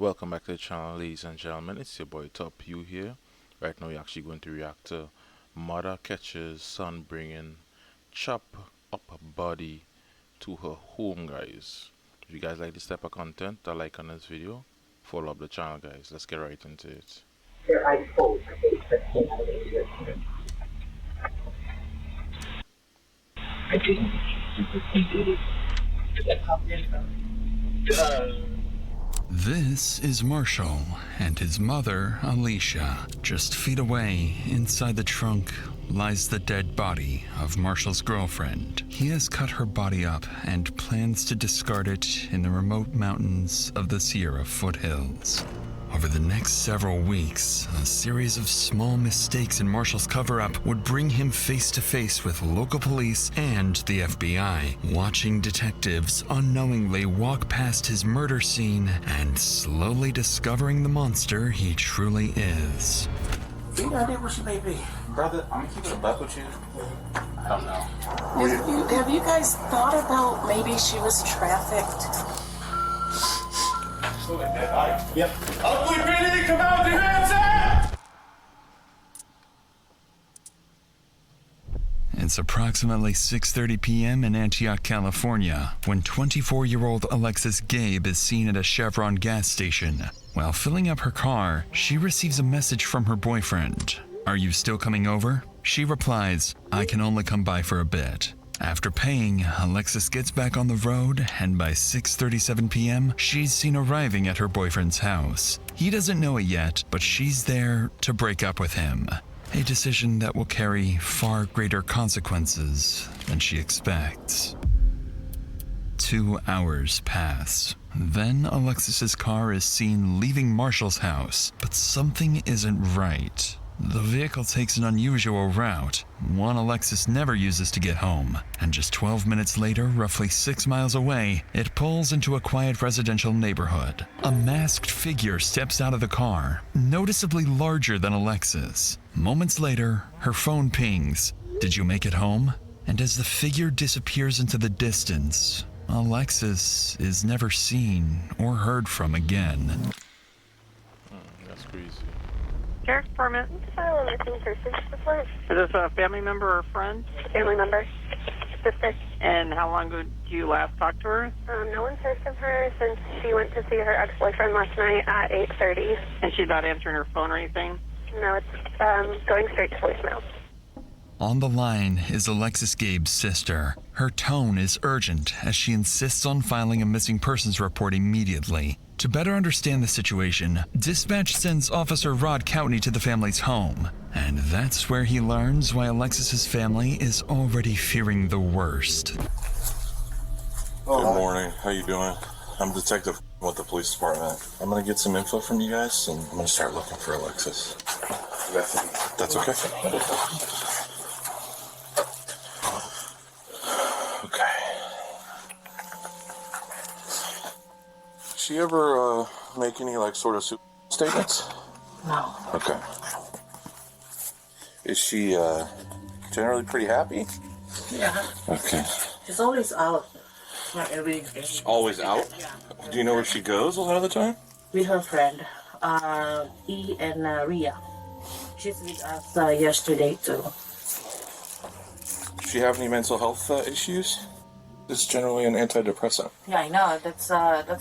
Welcome back to the channel, ladies and gentlemen. It's your boy Toppyou here. Right now, we're actually going to react to mother catches son bringing chop up her body to her home, guys. If you guys like this type of content, a like on this video, follow up the channel, guys. Let's get right into it. Their eyes closed. I didn't. This is Marshall and his mother, Alicia. Just feet away, inside the trunk, lies the dead body of Marshall's girlfriend. He has cut her body up and plans to discard it in the remote mountains of the Sierra foothills. Over the next several weeks, a series of small mistakes in Marshall's cover-up would bring him face to face with local police and the FBI. Watching detectives unknowingly walk past his murder scene and slowly discovering the monster he truly is. Do you know where she may be? Brother, I'm gonna keep it a buck with you. I don't know. Have you guys thought about maybe she was trafficked? Yep. Ugly PD, come out with your hands up! It's approximately 6:30 p.m. in Antioch, California, when 24-year-old Alexis Gabe is seen at a Chevron gas station. While filling up her car, she receives a message from her boyfriend. "Are you still coming over?" She replies, "I can only come by for a bit." After paying, Alexis gets back on the road, and by 6:37 p.m., she's seen arriving at her boyfriend's house. He doesn't know it yet, but she's there to break up with him. A decision that will carry far greater consequences than she expects. 2 hours pass. Then Alexis's car is seen leaving Marshall's house, but something isn't right. The vehicle takes an unusual route, one Alexis never uses to get home, and just 12 minutes later, roughly 6 miles away, it pulls into a quiet residential neighborhood. A masked figure steps out of the car, noticeably larger than Alexis. Moments later, her phone pings, "Did you make it home?" And as the figure disappears into the distance, Alexis is never seen or heard from again. That's crazy. Sheriff's Department. File a missing persons report. Is this a family member or friend? Family member. Sister. And how long ago did you last talk to her? No one's heard from her since she went to see her ex-boyfriend last night at 8:30. And she's not answering her phone or anything? No, it's going straight to voicemail. On the line is Alexis Gabe's sister. Her tone is urgent as she insists on filing a missing persons report immediately. To better understand the situation, dispatch sends Officer Rod Coutney to the family's home. And that's where he learns why Alexis's family is already fearing the worst. Good morning. How you doing? I'm Detective with the police department. I'm gonna get some info from you guys, and I'm gonna start looking for Alexis. That's okay. Okay. She ever make any sort of statements? No. Okay. Is she generally pretty happy? Yeah. Okay. She's always out. Not every day. Always out? Yeah. Do you know where she goes a lot of the time? With her friend, E and Ria. She's with us yesterday too. Does she have any mental health issues? It's generally an antidepressant. Yeah, I know. That's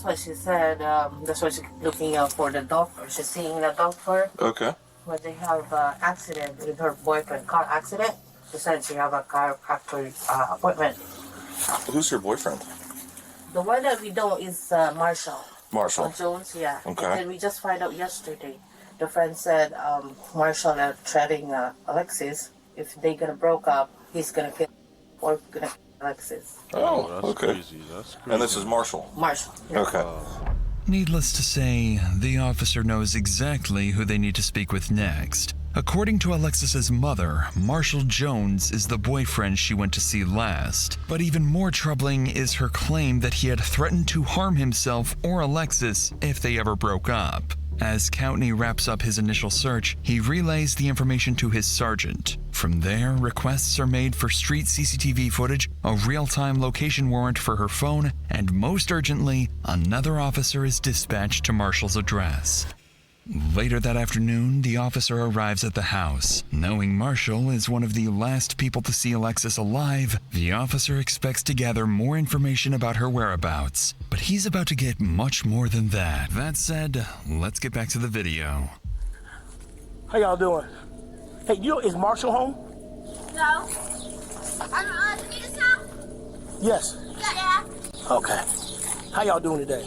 what she said. That's why she's looking out for the doctor. She's seeing the doctor Okay. when they have accident with her boyfriend, car accident. She said she have a chiropractor appointment. Who's her boyfriend? The one that we know is Marshall. Marshall. Jones, yeah. Okay. And then we just find out yesterday. The friend said Marshall threatening Alexis. If they gonna broke up, he's gonna kill or gonna kill Alexis. Oh, That's okay. crazy. That's crazy. And this is Marshall. Marshall. Yeah. Okay. Needless to say, the officer knows exactly who they need to speak with next. According to Alexis's mother, Marshall Jones is the boyfriend she went to see last. But even more troubling is her claim that he had threatened to harm himself or Alexis if they ever broke up. As Coutney wraps up his initial search, he relays the information to his sergeant. From there, requests are made for street CCTV footage, a real-time location warrant for her phone, and most urgently, another officer is dispatched to Marshall's address. Later that afternoon, the officer arrives at the house. Knowing Marshall is one of the last people to see Alexis alive, the officer expects to gather more information about her whereabouts. But he's about to get much more than that. That said, let's get back to the video. How y'all doing? Hey, is Marshall home? No. I'm Anita's house? Yes. Yeah. Okay. How y'all doing today?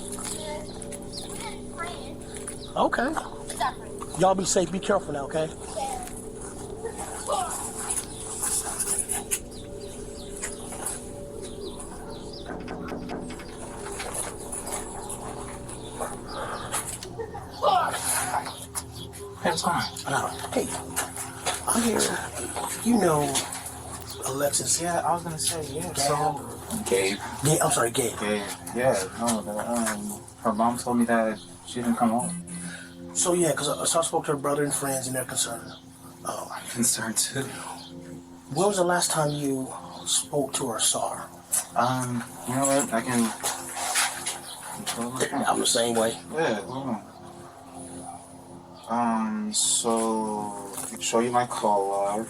Okay. Y'all be safe. Be careful now, okay? Hey, what's going on? Hey, I'm here. You know Alexis. Yeah, I was gonna say, yeah. So, Gabe. Yeah, I'm sorry, Gabe. Gabe. Yeah, no, her mom told me that she didn't come home. So yeah, because I spoke to her brother and friends, and they're concerned. I'm concerned too. When was the last time you spoke to her or saw her? You know what? I can. I'm the same way. Yeah, hold on. So I can show you my call log.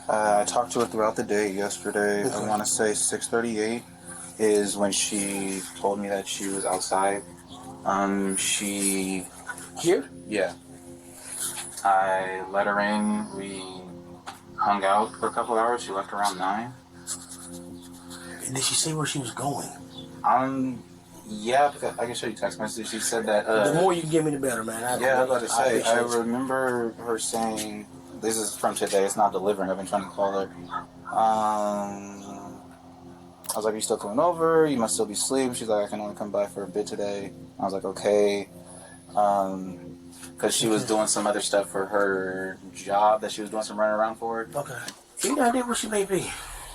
I talked to her throughout the day yesterday. Okay. I want to say 6:38 is when she told me that she was outside. She... Here? Yeah. I let her in. We hung out for a couple hours. She left around 9. Did she say where she was going? Yeah, I can show you text message. She said that... the more you give me, the better, man. I was about to say, I remember her saying... This is from today. It's not delivering. I've been trying to call her. I was like, you still coming over? You must still be asleep. She's like, I can only come by for a bit today. I was like, okay. Because she was doing some other stuff for her job that she was doing some running around for. Okay. Any idea where she may be?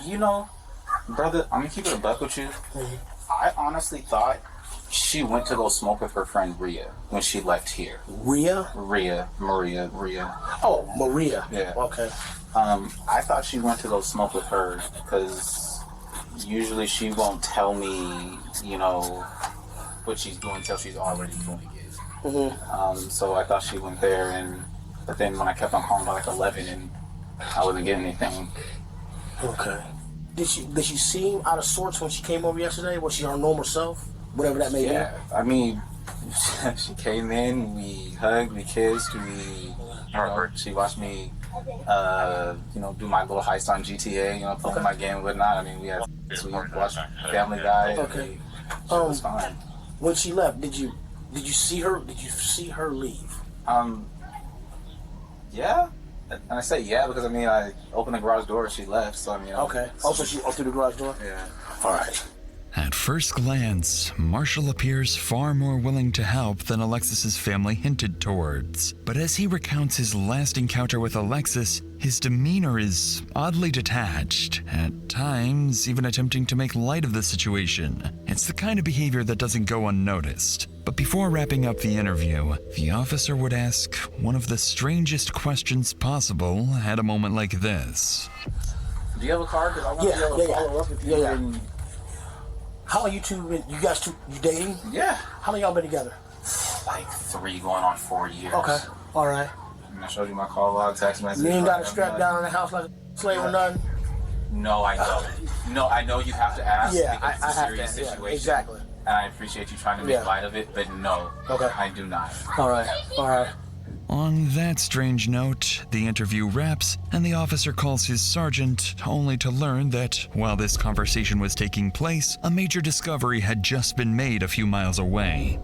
You know, brother, I'm going to keep it a buck with you. Mm-hmm. I honestly thought she went to go smoke with her friend Rhea when she left here. Maria. Oh, Maria. Yeah. Okay. I thought she went to go smoke with her because usually she won't tell me, you know, what she's doing until she's already doing it. Mm-hmm. So I thought she went there, but then when I kept on calling by like 11 and I wasn't getting anything. Okay. Did she seem out of sorts when she came over yesterday? Was she her normal self? Whatever that may be? Yeah, I mean, she came in, we hugged, we kissed, she watched me, do my little heist on GTA, playing my game and whatnot. I mean, we watched Family Guy. Okay. It was fine. When she left, did you see her? Did you see her leave? Yeah. And I say yeah because I opened the garage door and she left. So Okay. Also, she opened the garage door. Yeah. All right. At first glance, Marshall appears far more willing to help than Alexis's family hinted towards. But as he recounts his last encounter with Alexis, his demeanor is oddly detached, at times even attempting to make light of the situation. It's the kind of behavior that doesn't go unnoticed. But before wrapping up the interview, the officer would ask one of the strangest questions possible at a moment like this. Do you have a car? Because I want to be able to follow up with you. Yeah. How long you dating? Yeah. How long y'all been together? Like 3 going on 4 years. Okay. All right. And I showed you my call log, text message. You ain't got to strap down in the house like a slave or nothing? No, I don't. No, I know you have to ask. Yeah, because it's a have serious to. situation. Yeah, exactly. And I appreciate you trying to make light of it, but no. Okay. I do not. All right. On that strange note, the interview wraps, and the officer calls his sergeant, only to learn that, while this conversation was taking place, a major discovery had just been made a few miles away.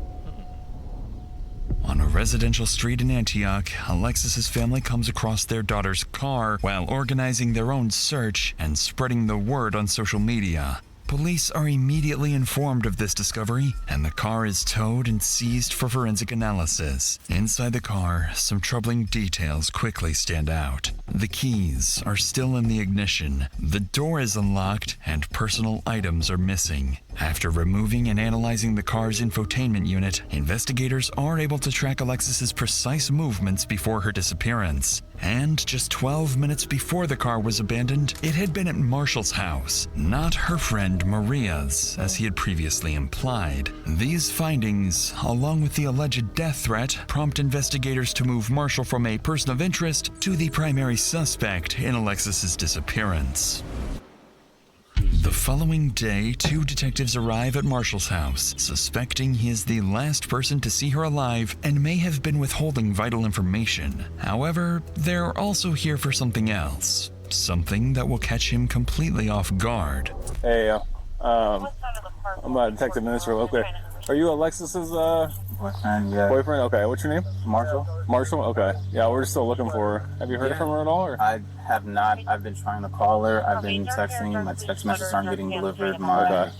On a residential street in Antioch, Alexis's family comes across their daughter's car while organizing their own search and spreading the word on social media. Police are immediately informed of this discovery, and the car is towed and seized for forensic analysis. Inside the car, some troubling details quickly stand out. The keys are still in the ignition, the door is unlocked, and personal items are missing. After removing and analyzing the car's infotainment unit, investigators are able to track Alexis's precise movements before her disappearance. And just 12 minutes before the car was abandoned, it had been at Marshall's house, not her friend Maria's, as he had previously implied. These findings, along with the alleged death threat, prompt investigators to move Marshall from a person of interest to the primary suspect in Alexis's disappearance. The following day, 2 detectives arrive at Marshall's house, suspecting he is the last person to see her alive and may have been withholding vital information. However, they're also here for something else. Something that will catch him completely off guard. Hey, I'm a detective minister real quick. Are you Alexis's Boyfriend, yeah. boyfriend? Okay, what's your name? Marshall? Marshall? Okay. Yeah, we're still looking for her. Have you heard from her at all? Or? I have not. I've been trying to call her. I've been texting. My text messages aren't getting delivered. My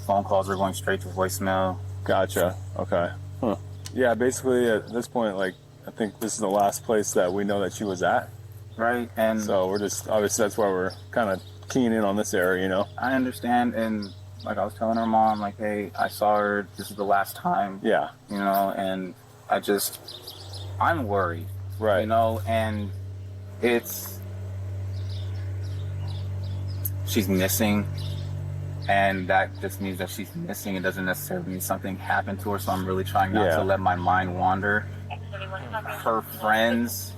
phone calls are going straight to voicemail. Gotcha. Okay. Huh. Yeah, basically at this point, like, I think this is the last place that we know that she was at. Right, and so we're just, obviously that's why we're kind of keying in on this area, you know? I understand, and like I was telling her mom, like, hey, I saw her, this is the last time. Yeah. You know, and I'm worried. Right. You know, and she's missing, and that just means that she's missing. It doesn't necessarily mean something happened to her, so I'm really trying not to let my mind wander. Her friends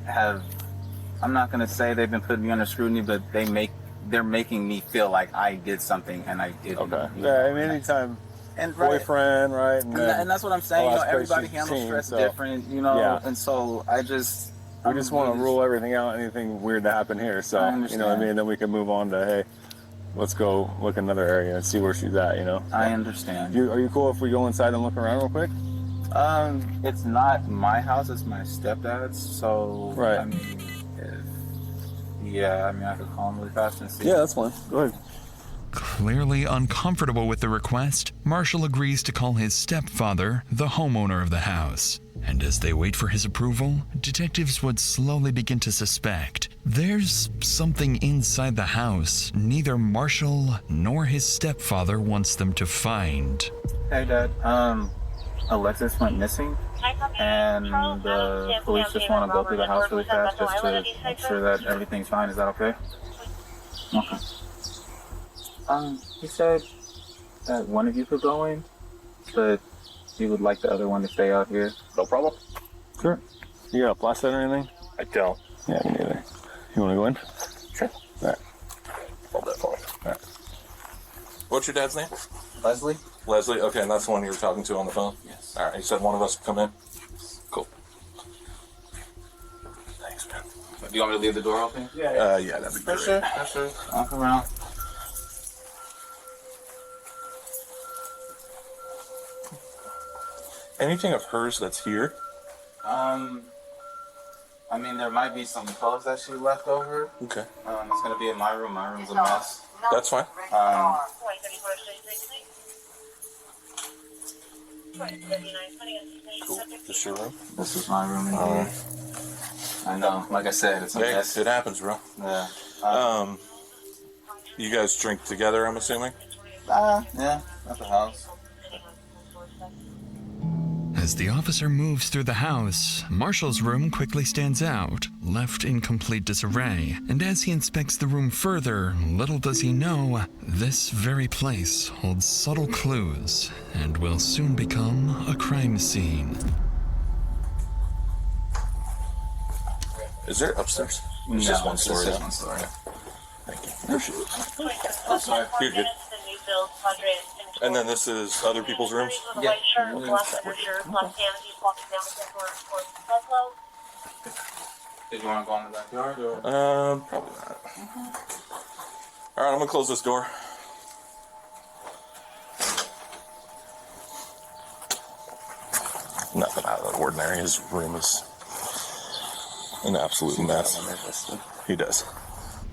I'm not going to say they've been putting me under scrutiny, but they're making me feel like I did something and I didn't. Okay. Yeah, I mean, anytime boyfriend, right? And that's what I'm saying. You know, everybody handles stress different, you know, and so we just want to rule everything out, anything weird to happen here. So, you know what I mean? Then we can move on to, hey, let's go look another area and see where she's at, you know? I understand. Are you cool if we go inside and look around real quick? It's not my house, it's my stepdad's, so, right. I mean, I could call him really fast and see. Yeah, that's fine. Go ahead. Clearly uncomfortable with the request, Marshall agrees to call his stepfather, the homeowner of the house. And as they wait for his approval, detectives would slowly begin to suspect there's something inside the house neither Marshall nor his stepfather wants them to find. Hey, Dad. Alexis went missing, and the police just want to go through the house really fast just to make sure that everything's fine. Is that okay? Okay. He said that one of you could go in, but he would like the other one to stay out here. No problem. Sure. You got a flashlight or anything? I don't. Yeah, me neither. You want to go in? Sure. All right. Hold that for me. All right. What's your dad's name? Leslie? Leslie? Okay, and that's the one you were talking to on the phone? Yes. All right, you said one of us would come in? Cool. Thanks, man. Do you want me to leave the door open? Yeah, that'd be great. Sure. I'll come around. Anything of hers that's here? I mean, there might be some clothes that she left over. Okay. It's gonna be in my room. My room's a mess. That's fine. Cool. This your room? This is my room. I know. Like I said, it's a mess. It happens, bro. Yeah. You guys drink together, I'm assuming? Yeah, at the house. As the officer moves through the house, Marshall's room quickly stands out, left in complete disarray. And as he inspects the room further, little does he know, this very place holds subtle clues and will soon become a crime scene. Is there upstairs? It's just one story. Just one story. Thank you. Appreciate it. I'm sorry. You're good. And then this is other people's rooms? Yeah. Did you want to go in the backyard or? Probably not. Alright, I'm gonna close this door. Nothing out of the ordinary. His room is an absolute mess. He does.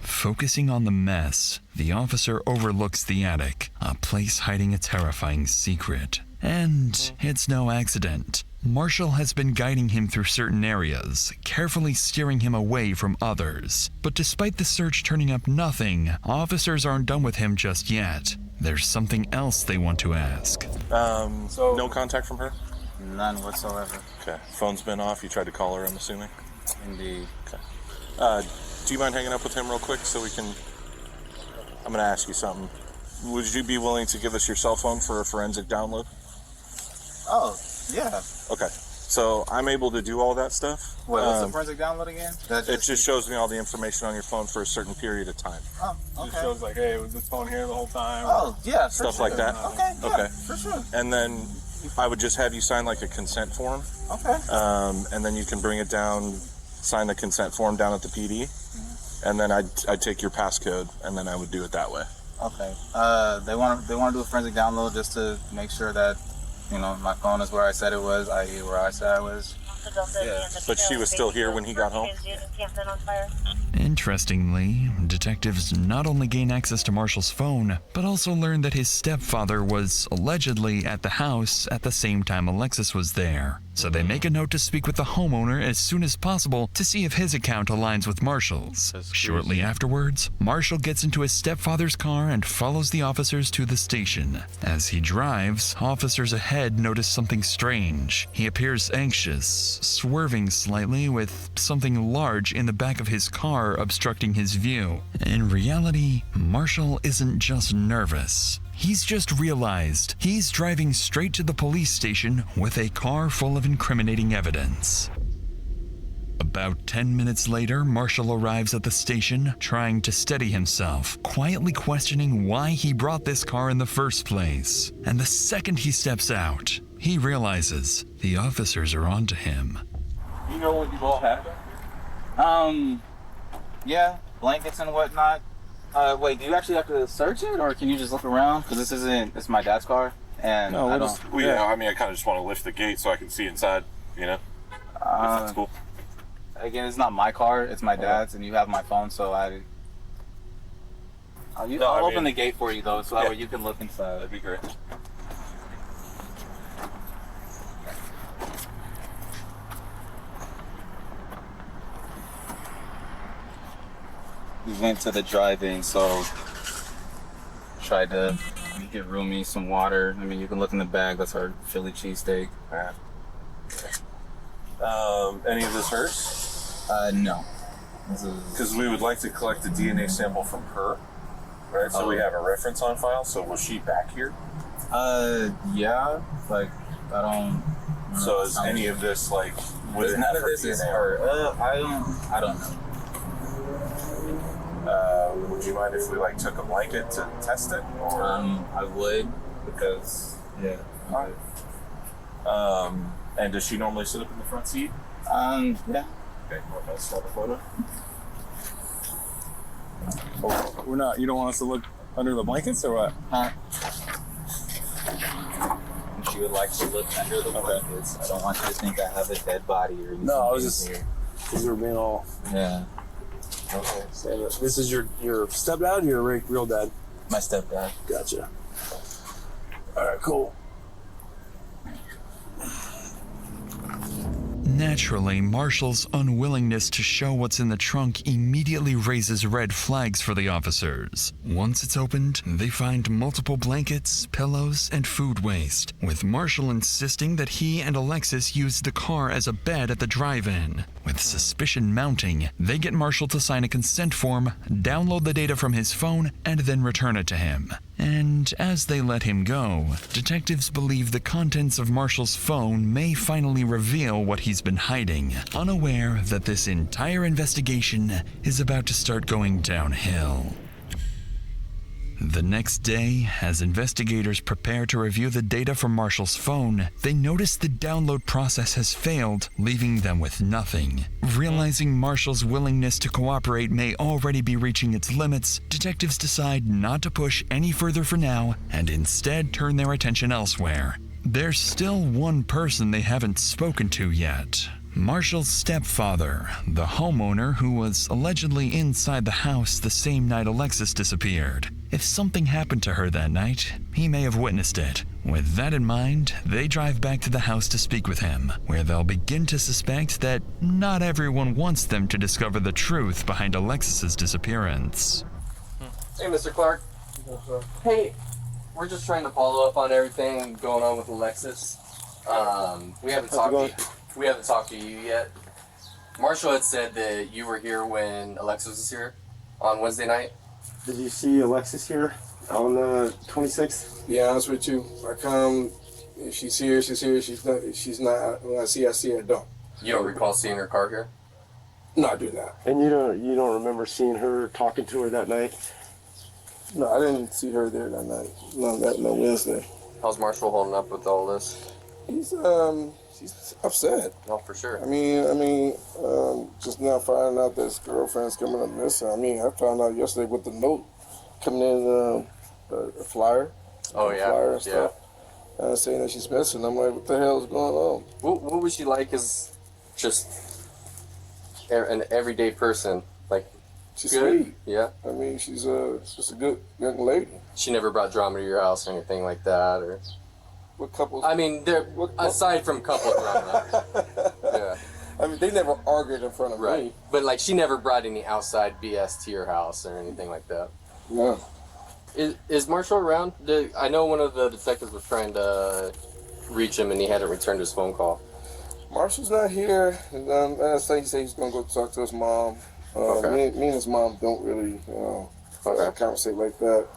Focusing on the mess, the officer overlooks the attic, a place hiding a terrifying secret. And it's no accident. Marshall has been guiding him through certain areas, carefully steering him away from others. But despite the search turning up nothing, officers aren't done with him just yet. there's something else they want to ask. No contact from her? None whatsoever. Okay. Phone's been off. You tried to call her, I'm assuming? Indeed. Okay. Do you mind hanging up with him real quick so we can... I'm going to ask you something. Would you be willing to give us your cell phone for a forensic download? Oh, yeah. Okay. So I'm able to do all that stuff. Wait, what's the forensic download again? It just shows me all the information on your phone for a certain period of time. Oh, okay. It shows like, hey, was this phone here the whole time? Oh, yeah, for Stuff sure. like that. Okay, yeah, Okay. for sure. And then I would just have you sign like a consent form. Okay. And then you can bring it down, sign the consent form down at the PD. And then I'd take your passcode, and then I would do it that way. Okay. They want to do a forensic download just to make sure that, you know, my phone is where I said it was, i.e. where I said I was. Yeah. But she was still here when he got home? Interestingly, detectives not only gain access to Marshall's phone, but also learn that his stepfather was allegedly at the house at the same time Alexis was there. So they make a note to speak with the homeowner as soon as possible to see if his account aligns with Marshall's. Shortly afterwards, Marshall gets into his stepfather's car and follows the officers to the station. As he drives, officers ahead notice something strange. He appears anxious, swerving slightly with something large in the back of his car obstructing his view. In reality, Marshall isn't just nervous. He's just realized he's driving straight to the police station with a car full of incriminating evidence. About 10 minutes later, Marshall arrives at the station, trying to steady himself, quietly questioning why he brought this car in the first place. And the second he steps out, he realizes the officers are onto him. You know what you all have? Yeah, blankets and whatnot. Wait, do you actually have to search it, or can you just look around? Because it's my dad's car, and No, I don't. I mean, I kind of just want to lift the gate so I can see inside, you know? If that's cool. Again, it's not my car, it's my dad's, and you have my phone, so I'll open the gate for you, though, so that way you can look inside. That'd be great. We went to the drive-in, so tried to get Roomy some water. I mean, you can look in the bag. That's our Philly cheesesteak. Any of this hers? No. Because we would like to collect a DNA sample from her, right? So we have a reference on file. So was she back here? Yeah. Like, I don't. So is any of this like? None of this is her. I don't know. Would you mind if we like took a blanket to test it? Or I would, because yeah. And does she normally sit up in the front seat? Yeah. Okay, well, let's start the photo. Oh, we're not. You don't want us to look under the blankets or what? She would like to look under the blankets. I don't want you to think I have a dead body or anything. No, I was just here. Because we're being all. Yeah. Okay. So this is your stepdad or your real dad? My stepdad. Gotcha. All right, cool. Naturally, Marshall's unwillingness to show what's in the trunk immediately raises red flags for the officers. Once it's opened, they find multiple blankets, pillows, and food waste, with Marshall insisting that he and Alexis used the car as a bed at the drive-in. With suspicion mounting, they get Marshall to sign a consent form, download the data from his phone, and then return it to him. And as they let him go, detectives believe the contents of Marshall's phone may finally reveal what he's been hiding, unaware that this entire investigation is about to start going downhill. The next day, as investigators prepare to review the data from Marshall's phone, they notice the download process has failed, leaving them with nothing. Realizing Marshall's willingness to cooperate may already be reaching its limits, detectives decide not to push any further for now and instead turn their attention elsewhere. There's still one person they haven't spoken to yet. Marshall's stepfather, the homeowner who was allegedly inside the house the same night Alexis disappeared. If something happened to her that night, he may have witnessed it. With that in mind, they drive back to the house to speak with him, where they'll begin to suspect that not everyone wants them to discover the truth behind Alexis's disappearance. Hey, Mr. Clark. Hey, we're just trying to follow up on everything going on with Alexis. We haven't talked to you yet. Marshall had said that you were here when Alexis was here on Wednesday night. Did you see Alexis here on the 26th? Be honest with you, I come. If she's here, she's here. She's not. She's not. When I see her, I don't. You don't recall seeing her car here? No, I do not. And you don't remember seeing her, talking to her that night? No, I didn't see her there that night. No Wednesday. How's Marshall holding up with all this? He's upset. No, for sure. I mean, just now finding out that his girlfriend's coming up missing. I mean, I found out yesterday with the note coming in, a flyer. Oh yeah. Flyer and stuff. Saying that she's missing. I'm like, what the hell is going on? What was she like as just an everyday person? Like, she's good? Sweet. Yeah. I mean, she's just a good young lady. She never brought drama to your house or anything like that, or. What couples? I mean, aside from couple drama. Yeah. I mean, they never argued in front of me. But like, she never brought any outside BS to your house or anything like that. No. Is Marshall around? I know one of the detectives was trying to reach him and he hadn't returned his phone call. Marshall's not here. I say he said he's gonna go talk to his mom. Me and his mom don't really, conversate like that.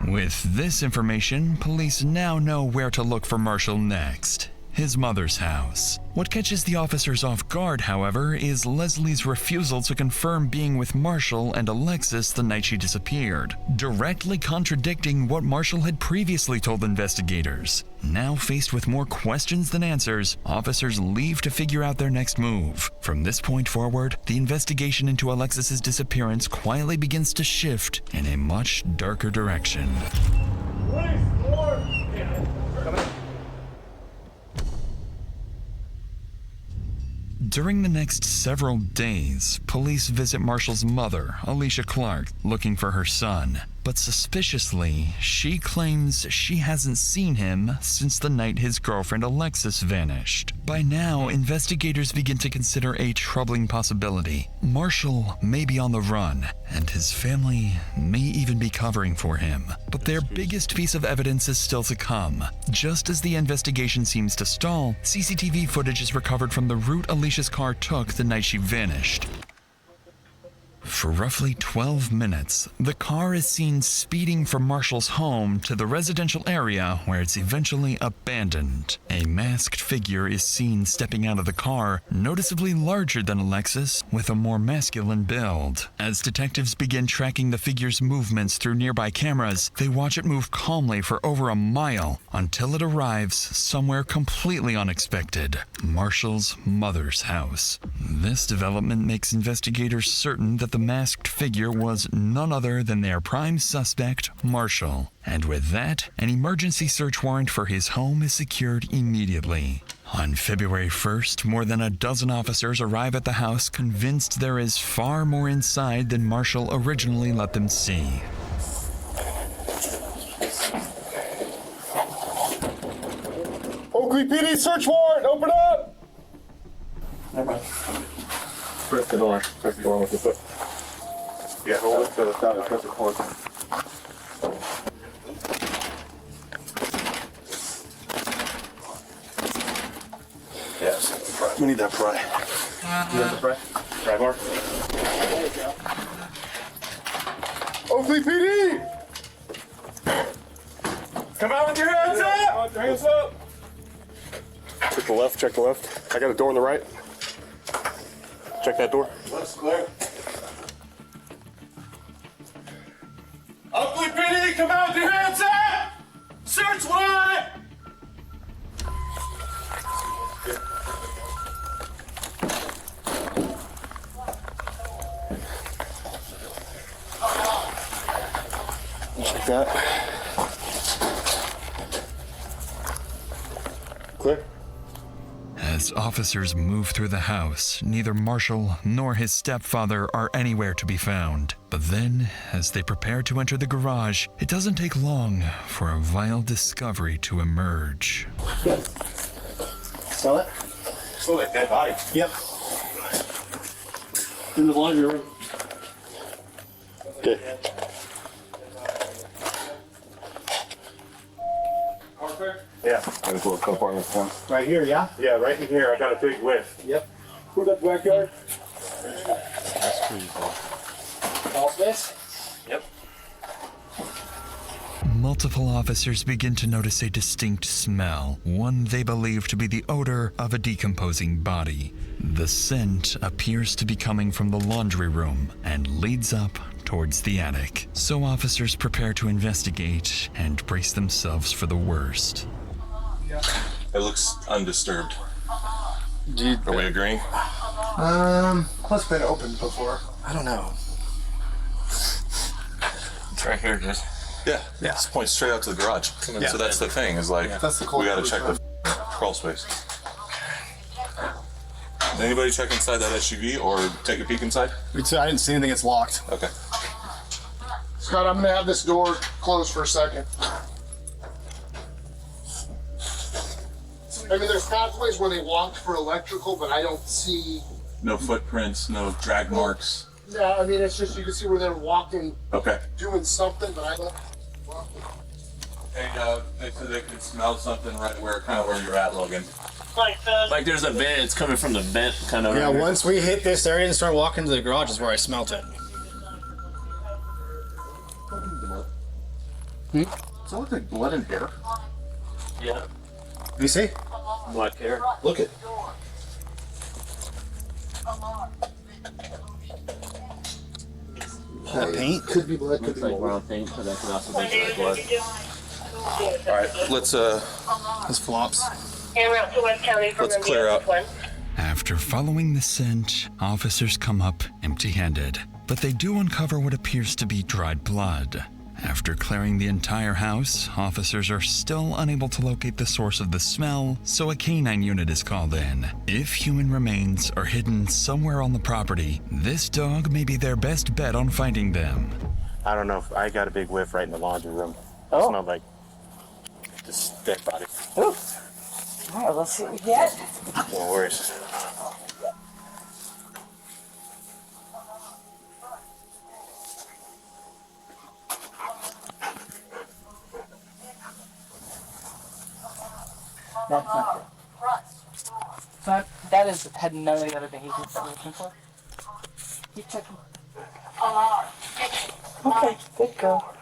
With this information, police now know where to look for Marshall next. His mother's house. What catches the officers off guard, however, is Leslie's refusal to confirm being with Marshall and Alexis the night she disappeared, directly contradicting what Marshall had previously told investigators. Now faced with more questions than answers, officers leave to figure out their next move. From this point forward, the investigation into Alexis's disappearance quietly begins to shift in a much darker direction. During the next several days, police visit Marshall's mother, Alicia Clark, looking for her son. But suspiciously, she claims she hasn't seen him since the night his girlfriend Alexis vanished. By now, investigators begin to consider a troubling possibility. Marshall may be on the run, and his family may even be covering for him. But their biggest piece of evidence is still to come. Just as the investigation seems to stall, CCTV footage is recovered from the route Alicia's car took the night she vanished. For roughly 12 minutes, the car is seen speeding from Marshall's home to the residential area where it's eventually abandoned. A masked figure is seen stepping out of the car, noticeably larger than Alexis, with a more masculine build. As detectives begin tracking the figure's movements through nearby cameras, they watch it move calmly for over a mile until it arrives somewhere completely unexpected: Marshall's mother's house. This development makes investigators certain that the masked figure was none other than their prime suspect, Marshall. And with that, an emergency search warrant for his home is secured immediately. On February 1st, more than a dozen officers arrive at the house convinced there is far more inside than Marshall originally let them see. Oakley PD search warrant, open up! Never mind. Press the door with your foot. Yeah, hold it to the side and press it forward. Yes. We need that pry. You got the pry? Pry bar? Oakley PD! Come out with your hands up! Your hands up! Check the left, check the left. I got a door on the right. Check that door. Left's clear. Oakley PD, come out with your hands up! Search warrant! Check that. Clear. As officers move through the house, neither Marshall nor his stepfather are anywhere to be found. But then, as they prepare to enter the garage, it doesn't take long for a vile discovery to emerge. Smell it? Smell like dead body. Yep. In the laundry room. Okay. Yeah. There's a little co-apartment for him. Right here, yeah? Yeah, right in here. I got a big whiff. Yep. Who's that backyard? That's crazy. All this? Yep. Multiple officers begin to notice a distinct smell, one they believe to be the odor of a decomposing body. The scent appears to be coming from the laundry room and leads up towards the attic. So officers prepare to investigate and brace themselves for the worst. It looks undisturbed. Are we agreeing? Plus been opened before. I don't know. It's right here, dude. Yeah. It's points straight out to the garage. Yeah. So that's the thing, is like, That's the cold we gotta part. check the crawl space. Anybody check inside that SUV or take a peek inside? I didn't see anything. It's locked. Okay. Scott, I'm gonna have this door closed for a second. I mean, there's pathways where they walked for electrical, but I don't see. No footprints, no drag marks. Yeah, I mean, it's just you can see where they're walking, Okay. doing something, but I don't. Hey, they said they could smell something right where you're at, Logan. Like there's a vent. It's coming from the vent, kind of. Yeah, once we hit this area and start walking to the garage is where I smelt it. Does that look like blood and hair? Yeah. You see? Black hair. Look it. Paint? Could be blood, could be mold. brown paint, but that could also be blood. All right, let's This flops. let's clear out. After following the scent, officers come up empty-handed, but they do uncover what appears to be dried blood. After clearing the entire house, officers are still unable to locate the source of the smell, so a canine unit is called in. If human remains are hidden somewhere on the property, this dog may be their best bet on finding them. I don't know if I got a big whiff right in the laundry room. Oh. It smelled like just dead body. Ooh. All right, let's see what we get. No worries. That's not good. That is had none of the other behaviors that we're looking for. Keep checking. Okay, good girl.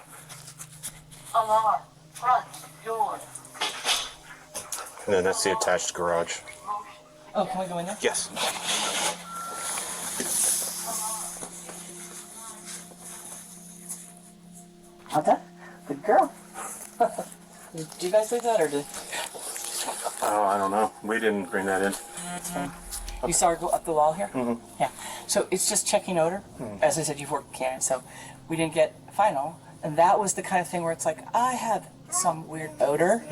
Alarm. Front door. And then that's the attached garage. Oh, can we go in there? Yes. Okay, good girl. Did you guys leave that or did? Oh, I don't know. We didn't bring that in. That's fine. You saw her go up the wall here? Mm-hmm. Yeah. So it's just checking odor. As I said, you've worked with cannons, so we didn't get final. And that was the kind of thing where it's like, I have some weird odor,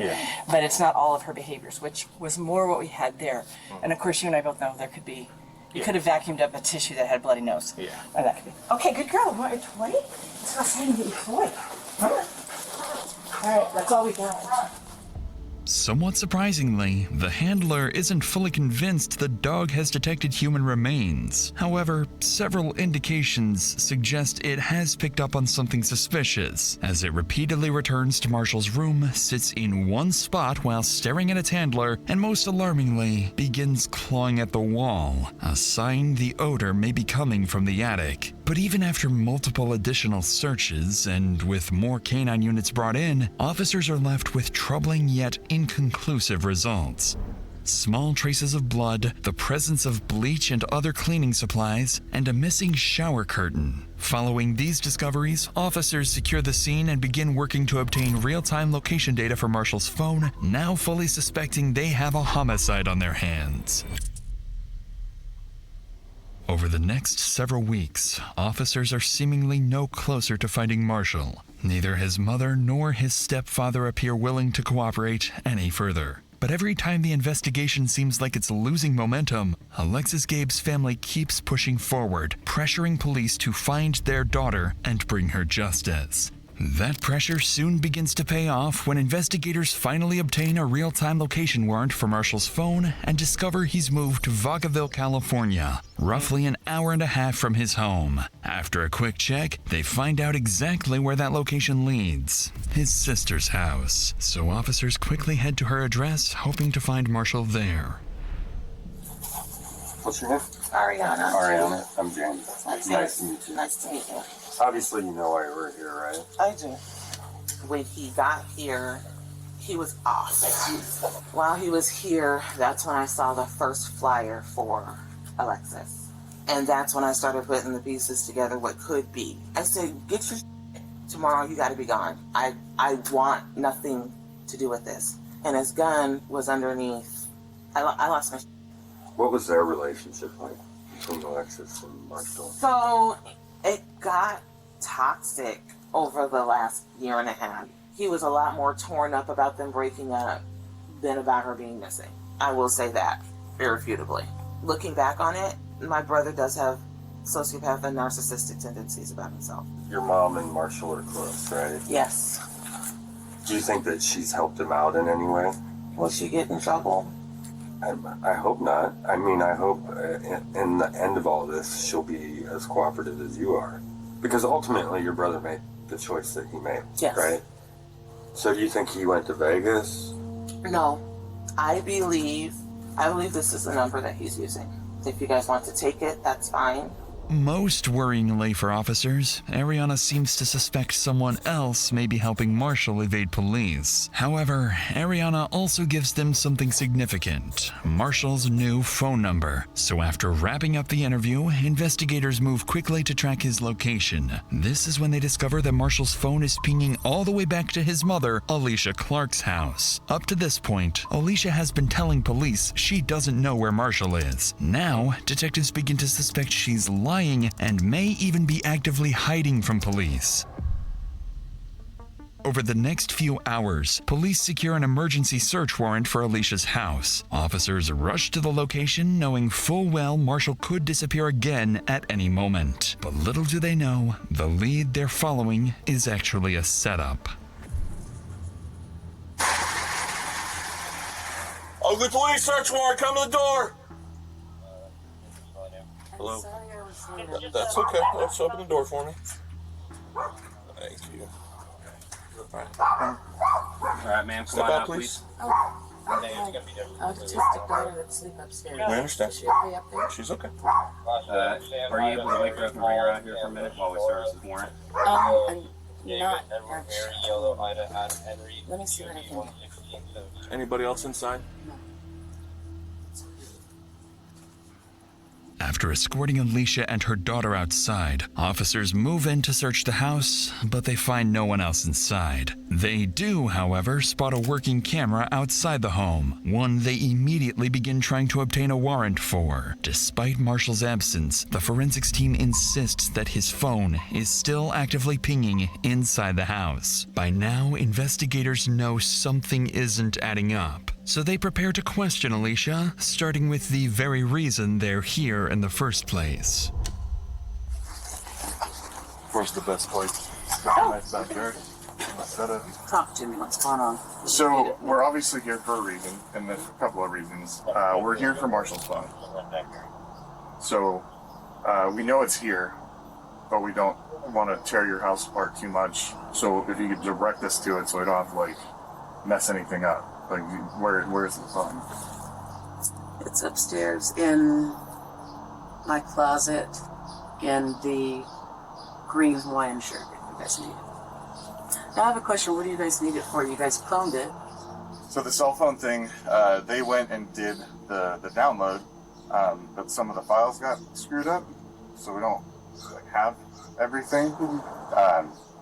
but it's not all of her behaviors, which was more what we had there. And of course, you and I both know there could be, you could have vacuumed up a tissue that had a bloody nose. Yeah. And that could be. Okay, good girl. Want your toy? It's not saying to get your toy. All right, that's all we got. Somewhat surprisingly, the handler isn't fully convinced the dog has detected human remains. However, several indications suggest it has picked up on something suspicious, as it repeatedly returns to Marshall's room, sits in one spot while staring at its handler, and most alarmingly, begins clawing at the wall, a sign the odor may be coming from the attic. But even after multiple additional searches, and with more canine units brought in, officers are left with troubling yet inconclusive results. Small traces of blood, the presence of bleach and other cleaning supplies, and a missing shower curtain. Following these discoveries, officers secure the scene and begin working to obtain real-time location data for Marshall's phone, now fully suspecting they have a homicide on their hands. Over the next several weeks, officers are seemingly no closer to finding Marshall. Neither his mother nor his stepfather appear willing to cooperate any further. But every time the investigation seems like it's losing momentum, Alexis Gabe's family keeps pushing forward, pressuring police to find their daughter and bring her justice. That pressure soon begins to pay off when investigators finally obtain a real-time location warrant for Marshall's phone and discover he's moved to Vacaville, California, roughly an hour and a half from his home. After a quick check, they find out exactly where that location leads: his sister's house. So officers quickly head to her address, hoping to find Marshall there. What's your name? Ariana. Ariana. I'm James. Nice to meet you. Nice to meet you. Obviously, you know why we're here, right? I do. When he got here, he was off. While he was here, that's when I saw the first flyer for Alexis. And that's when I started putting the pieces together, what could be. I said, get your tomorrow, you gotta be gone. I want nothing to do with this. And his gun was underneath. I lost my What was their relationship like between Alexis and Marshall? So it got toxic over the last year and a half. He was a lot more torn up about them breaking up than about her being missing. I will say that, irrefutably. Looking back on it, my brother does have sociopath and narcissistic tendencies about himself. Your mom and Marshall are close, right? Yes. Do you think that she's helped him out in any way? Will she get in trouble? I hope not. I mean, I hope in the end of all this, she'll be as cooperative as you are. Because ultimately, your brother made the choice that he made, yes. Right? So do you think he went to Vegas? No. I believe this is the number that he's using. If you guys want to take it, that's fine. Most worryingly for officers, Ariana seems to suspect someone else may be helping Marshall evade police. However, Ariana also gives them something significant: Marshall's new phone number. So after wrapping up the interview, investigators move quickly to track his location. This is when they discover that Marshall's phone is pinging all the way back to his mother, Alicia Clark's house. Up to this point, Alicia has been telling police she doesn't know where Marshall is. Now, detectives begin to suspect she's lying and may even be actively hiding from police. Over the next few hours, police secure an emergency search warrant for Alicia's house. Officers rush to the location knowing full well Marshall could disappear again at any moment. But little do they know, the lead they're following is actually a setup. Ugly police search warrant, come to the door! Hello? That's okay. Let's open the door for me. Thank you. Alright, ma'am, come on out, please. Autistic daughter that sleep upstairs. I understand. Is she okay up there? She's okay. Are you able to wake her up and bring her out here for a minute while we service this warrant? I'm not actually. Let me see what I can do. Anybody else inside? After escorting Alicia and her daughter outside, officers move in to search the house, but they find no one else inside. They do, however, spot a working camera outside the home, one they immediately begin trying to obtain a warrant for. Despite Marshall's absence, the forensics team insists that his phone is still actively pinging inside the house. By now, investigators know something isn't adding up. So they prepare to question Alicia, starting with the very reason they're here in the first place. Where's the best place? Nice backyard. Talk to me. What's going on? So we're obviously here for a reason, and there's a couple of reasons. We're here for Marshall's phone. So we know it's here, but we don't want to tear your house apart too much. So if you could direct us to it, so we don't have to like mess anything up. Like where's the phone? It's upstairs in my closet in the green Hawaiian shirt if you guys need it. Now I have a question. What do you guys need it for? You guys cloned it. So the cell phone thing, they went and did the download, but some of the files got screwed up, so we don't like have everything.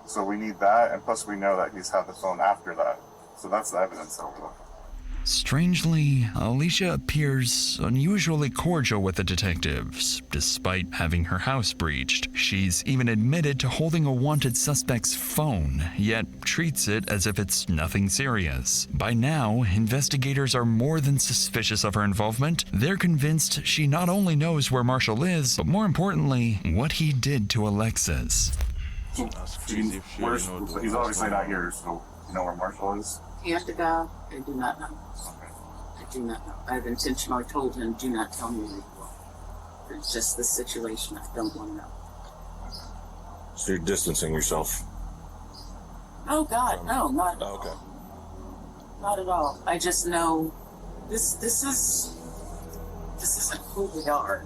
So we need that, and plus we know that he's had the phone after that. So that's the evidence that we're looking. Strangely, Alicia appears unusually cordial with the detectives, despite having her house breached. She's even admitted to holding a wanted suspect's phone, yet treats it as if it's nothing serious. By now, investigators are more than suspicious of her involvement. They're convinced she not only knows where Marshall is, but more importantly, what he did to Alexis. That's crazy if she Where's, already knows he's what's obviously going not on. here, so you know where Marshall is? Hand to God, I do not know. I do not know. I've intentionally told him, do not tell me anything. It's just the situation. I don't want to know. So you're distancing yourself. Oh God, no, not Oh, okay. not at all. I just know this isn't who we are.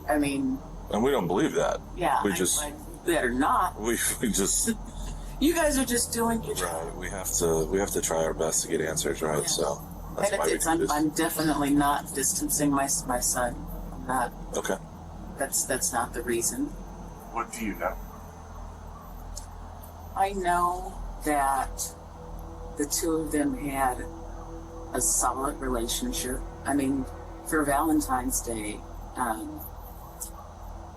I mean, And we don't believe that. yeah, We I better not. we just You guys are just doing your job. right. We have to try our best to get answers right. Yeah. So that's And why we it's, do this. I'm definitely not distancing my son. I'm not. Okay. That's not the reason. What do you know? I know that the two of them had a solid relationship. I mean, for Valentine's Day,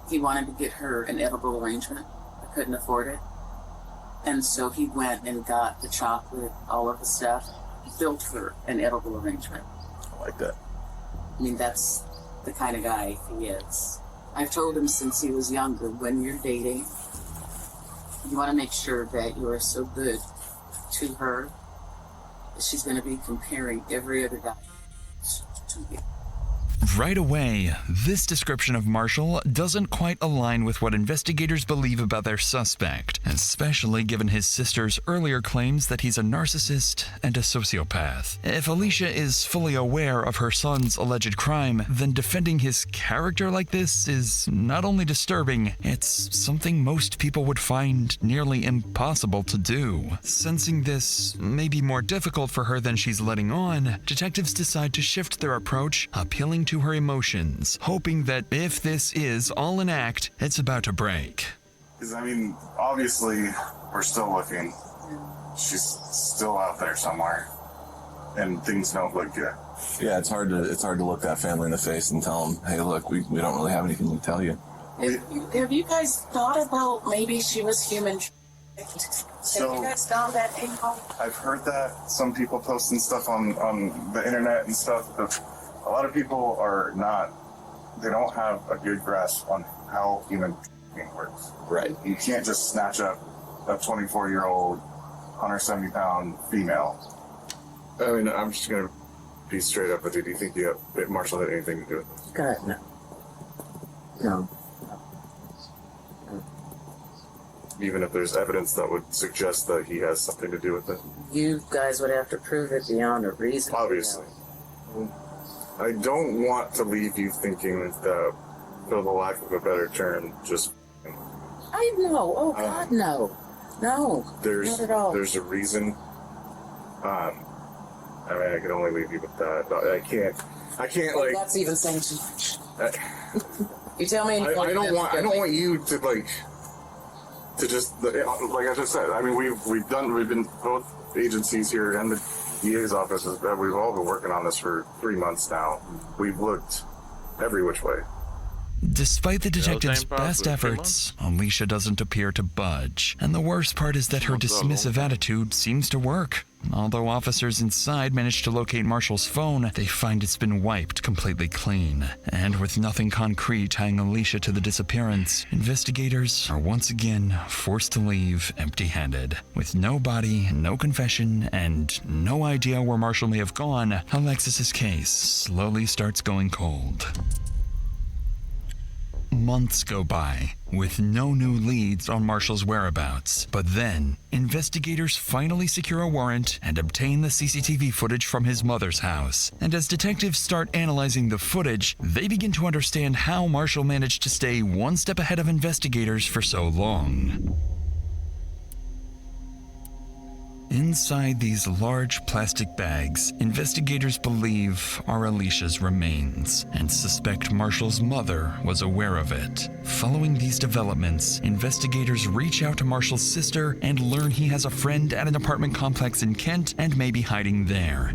he wanted to get her an edible arrangement. I couldn't afford it. And so he went and got the chocolate, all of the stuff, built her an edible arrangement. I like that. I mean, that's the kind of guy he is. I've told him since he was younger, when you're dating, you want to make sure that you are so good to her that she's going to be comparing every other guy to you. Right away, this description of Marshall doesn't quite align with what investigators believe about their suspect, especially given his sister's earlier claims that he's a narcissist and a sociopath. If Alicia is fully aware of her son's alleged crime, then defending his character like this is not only disturbing, it's something most people would find nearly impossible to do. Sensing this may be more difficult for her than she's letting on, detectives decide to shift their approach, appealing to her emotions, hoping that if this is all an act, it's about to break. Because, I mean, obviously, we're still looking. She's still out there somewhere. And things don't look good. Yeah, it's hard to look that family in the face and tell them, hey, look, we don't really have anything to tell you. Have you guys thought about maybe she was human? Have you guys found that info? I've heard that. Some people posting stuff on the internet and stuff. But a lot of people are not, they don't have a good grasp on how human works. Right. You can't just snatch up a 24-year-old, 170-pound female. I mean, I'm just going to be straight up with you. Do you think Marshall had anything to do with this? God, no. No. Even if there's evidence that would suggest that he has something to do with it? You guys would have to prove it beyond a reason. Obviously. I don't want to leave you thinking that, for the lack of a better term, just... I know. Oh, God, no. No, not at all. There's a reason. I mean, I can only leave you with that. I can't Well, like... that's even saying too much. You tell me anything. I don't want you to, like... To just... Like I just said, I mean, we've been... Both agencies here and the DA's office, we've all been working on this for 3 months now. We've looked every which way. Despite the detective's best efforts, Alicia doesn't appear to budge. And the worst part is that her dismissive attitude seems to work. Although officers inside manage to locate Marshall's phone, they find it's been wiped completely clean. And with nothing concrete tying Alicia to the disappearance, investigators are once again forced to leave empty-handed. With no body, no confession, and no idea where Marshall may have gone, Alexis's case slowly starts going cold. Months go by, with no new leads on Marshall's whereabouts. But then, investigators finally secure a warrant and obtain the CCTV footage from his mother's house. And as detectives start analyzing the footage, they begin to understand how Marshall managed to stay one step ahead of investigators for so long. Inside these large plastic bags, investigators believe are Alicia's remains and suspect Marshall's mother was aware of it. Following these developments, investigators reach out to Marshall's sister and learn he has a friend at an apartment complex in Kent and may be hiding there.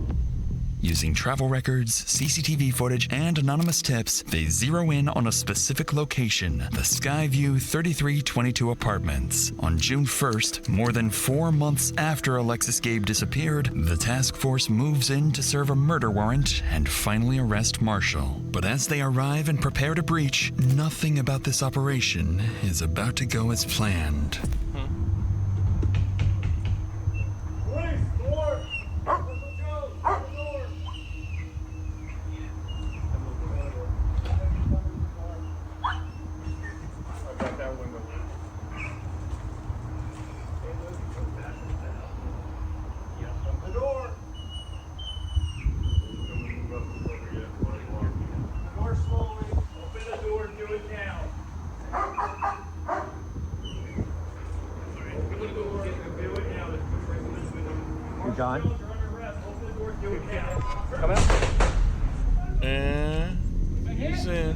You Using travel records, CCTV footage, and anonymous tips, they zero in on a specific location, the Skyview 3322 apartments. On June 1st, more than 4 months after Alexis Gabe disappeared, the task force moves in to serve a murder warrant and finally arrest Marshall. But as they arrive and prepare to breach, nothing about this operation is about to go as planned. John? Come out. And he's in.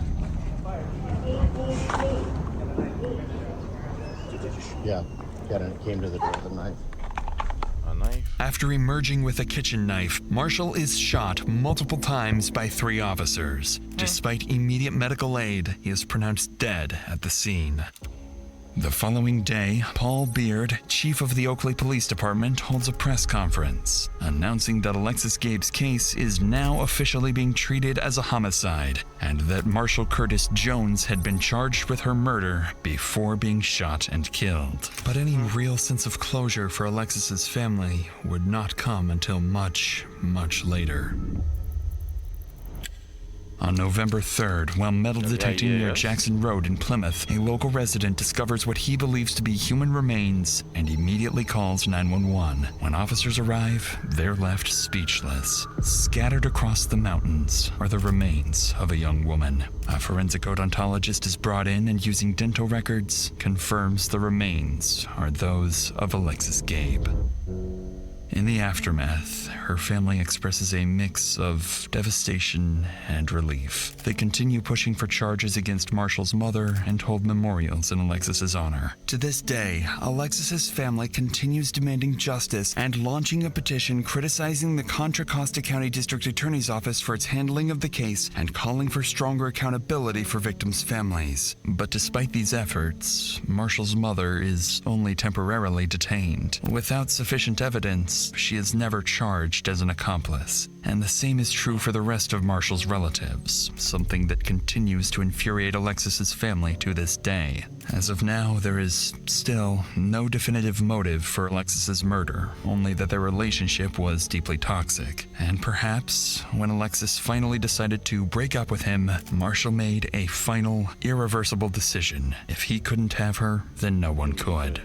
Yeah, came to the door with a knife. A knife? After emerging with a kitchen knife, Marshall is shot multiple times by 3 officers. Despite immediate medical aid, he is pronounced dead at the scene. The following day, Paul Beard, chief of the Oakley Police Department, holds a press conference, announcing that Alexis Gabe's case is now officially being treated as a homicide, and that Marshall Curtis Jones had been charged with her murder before being shot and killed. But any real sense of closure for Alexis's family would not come until much, much later. On November 3rd, while metal detecting near Jackson Road in Plymouth, a local resident discovers what he believes to be human remains and immediately calls 911. When officers arrive, they're left speechless. Scattered across the mountains are the remains of a young woman. A forensic odontologist is brought in and, using dental records, confirms the remains are those of Alexis Gabe. In the aftermath, her family expresses a mix of devastation and relief. They continue pushing for charges against Marshall's mother and hold memorials in Alexis's honor. To this day, Alexis's family continues demanding justice and launching a petition criticizing the Contra Costa County District Attorney's Office for its handling of the case and calling for stronger accountability for victims' families. But despite these efforts, Marshall's mother is only temporarily detained. Without sufficient evidence, she is never charged as an accomplice. And the same is true for the rest of Marshall's relatives, something that continues to infuriate Alexis's family to this day. As of now, there is still no definitive motive for Alexis's murder, only that their relationship was deeply toxic. And perhaps, when Alexis finally decided to break up with him, Marshall made a final, irreversible decision. If he couldn't have her, then no one could.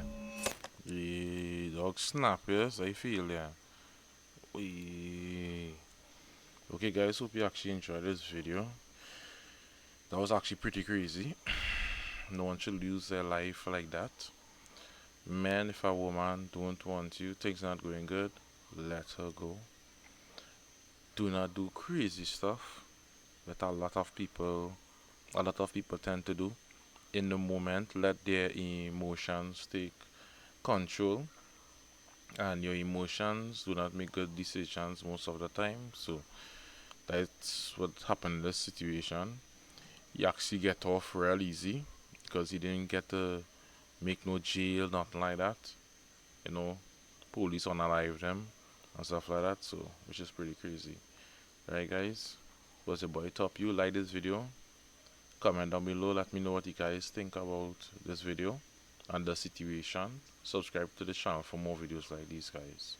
Dog snap, yes, I feel, yeah. Okay guys, hope you actually enjoyed this video. That was actually pretty crazy. No one should lose their life like that. Man, if a woman don't want you, things not going good, let her go. Do not do crazy stuff that a lot of people tend to do. In the moment, let their emotions take control. And your emotions do not make good decisions most of the time. So that's what happened in this situation. He actually get off real easy because he didn't get to make no jail, nothing like that. You know, police unalived him and stuff like that. So, which is pretty crazy. Right, guys? Was your boy Toppyou. Like this video, comment down below, let me know what you guys think about this video and the situation. Subscribe to the channel for more videos like these, guys.